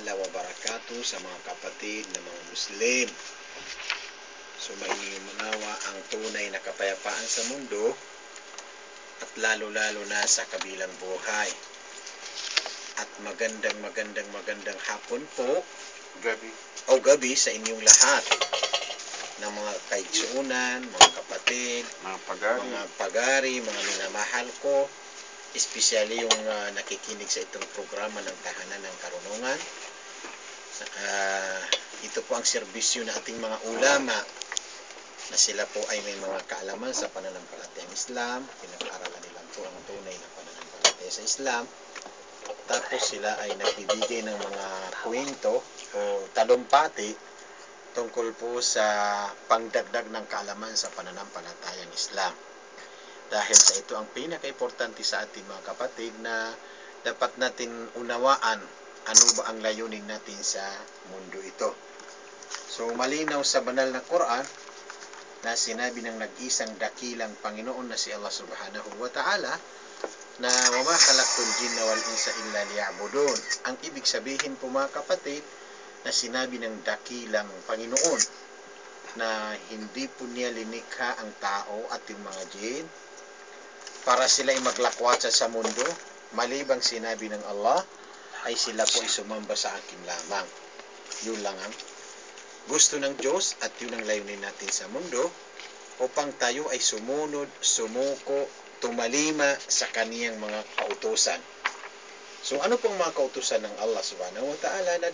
wa barakatuh sa mga kapatid na mga Muslim. So manawa ang tunay na kapayapaan sa mundo at lalo-lalo na sa kabilang buhay. At magandang hapon po gabi sa inyong lahat ng mga kaigsuunan, mga kapatid, mga pagari, mga minamahal ko, espesyally yung nakikinig sa itong programa ng Tahanan ng Karunungan. Ito po ang serbisyo ng ating mga ulama na sila po ay may mga kaalaman sa pananampalatayang Islam, pinag-aaralan nila po ang tunay na pananampalataya sa Islam, tapos sila ay nagbibigay ng mga kwento o talumpati tungkol po sa pangdagdag ng kaalaman sa pananampalatayang Islam. Dahil sa ito ang pinaka-importante sa ating mga kapatid na dapat natin unawaan ano ba ang layunin natin sa mundo ito. So malinaw sa banal na Quran na sinabi ng nag-isang dakilang Panginoon na si Allah Subhanahu wa Ta'ala na wa ma khalaqtul jinna wal insa illa liya'budun. Ang ibig sabihin po mga kapatid na sinabi ng dakilang Panginoon na hindi po niya linikha ang tao at yung mga jin para sila ay maglakwatsa sa mundo, malibang sinabi ng Allah ay sila po ay sumamba sa akin lamang. Yun lang ang gusto ng Diyos at yun ang layunin natin sa mundo upang tayo ay sumunod, sumuko, tumalima sa kaniyang mga kautusan. So ano pong mga kautusan ng Allah Subhanahu wa Ta'ala na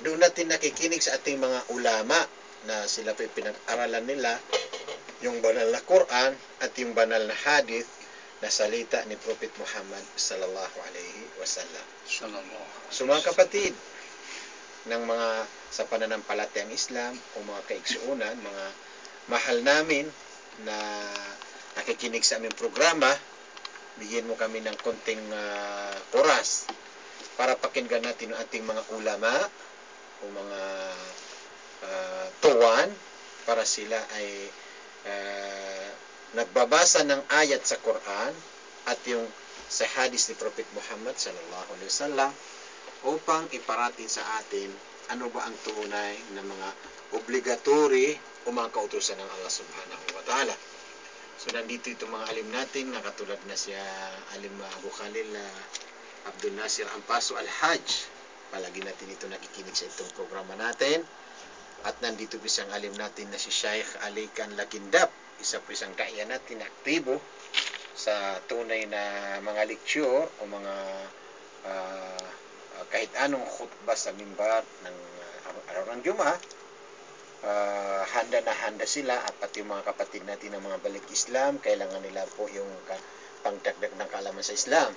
doon natin nakikinig sa ating mga ulama na sila po pinag-aralan nila yung banal na Quran at yung banal na hadith na salita ni Prophet Muhammad sallallahu alaihi wasallam. So mga kapatid ng mga sa pananampalatayang Islam o mga kaigsuunan, mga mahal namin na nakikinig sa aming programa, bigyan mo kami ng konting oras para pakinggan natin ang ating mga ulama o mga tuwan para sila ay nagbabasa ng ayat sa Quran at yung sa hadith ni Prophet Muhammad sallallahu alaihi wasallam upang iparating sa atin ano ba ang tunay na mga obligatory o mga kautusan ng Allah Subhanahu wa Ta'ala. So nandito itong mga alim natin na katulad na siya Alim Abu Khalil Abdul Nasir Ampaso Al-Hajj. Palagi natin ito nakikinig sa itong programa natin. At nandito po isang alim natin na si Sheikh Alikan Lakindap. Isa po isang kaya natin na aktibo sa tunay na mga leksyon o mga kahit anong khutbah sa mimbar ng araw ng Juma. Handa na handa sila at pati yung mga kapatid natin ng mga balik Islam, kailangan nila po yung pangdagdag ng kaalaman sa Islam.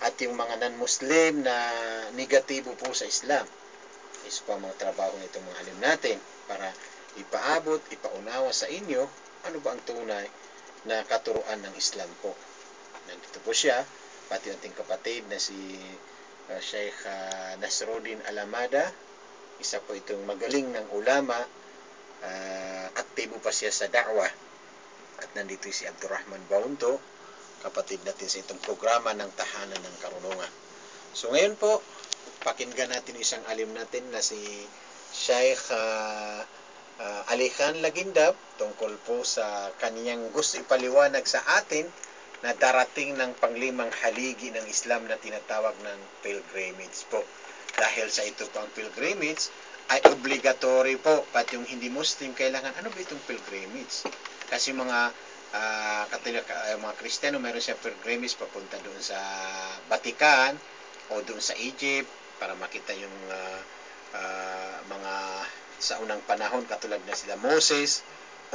At yung mga non-Muslim na negatibo po sa Islam. Isa pa mga trabaho nitong mga alim natin para ipaabot, ipaunawa sa inyo ano ba ang tunay na katuruan ng Islam po. Nandito po siya, pati ating kapatid na si Sheikh Nasruddin Alamada, isa po itong magaling ng ulama, aktibo pa siya sa da'wah. At nandito si Abdurrahman Baunto, kapatid natin sa itong programa ng Tahanan ng Karunungan. So ngayon po, pakinggan natin isang alim natin na si Sheikh Alikan Lagindab tungkol po sa kaniyang gusto ipaliwanag sa atin na darating ng panglimang haligi ng Islam na tinatawag ng pilgrimage po. Dahil sa ito po ang pilgrimage ay obligatory po. Pati yung hindi Muslim kailangan, ano ba itong pilgrimage? Kasi mga mga Kristiyano meron siya pilgrimage papunta doon sa Vatican o doon sa Egypt para makita yung mga sa unang panahon katulad na sila Moses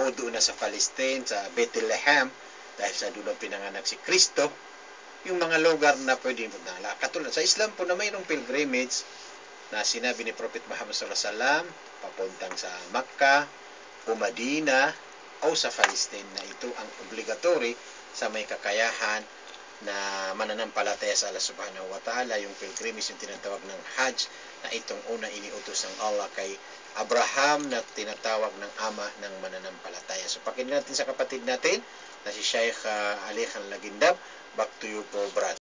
o doon na sa Palestine, sa Bethlehem dahil sa doon pinanganak si Kristo. Yung mga lugar na pwede mo na katulad sa Islam po na mayroong pilgrimage na sinabi ni Prophet Muhammad sallallahu alaihi wasallam papuntang sa Makkah o Madina o sa Palestine na ito ang obligatory sa may kakayahan na mananampalataya sa Allah Subhanahu wa Ta'ala. Yung pilgrimage yung tinatawag ng Hajj na itong una iniutos ng Allah kay Abraham na tinatawag ng ama ng mananampalataya. So pakinggan natin sa kapatid natin na si Sheikh Alikan Lagindab. Back to you po, Brad.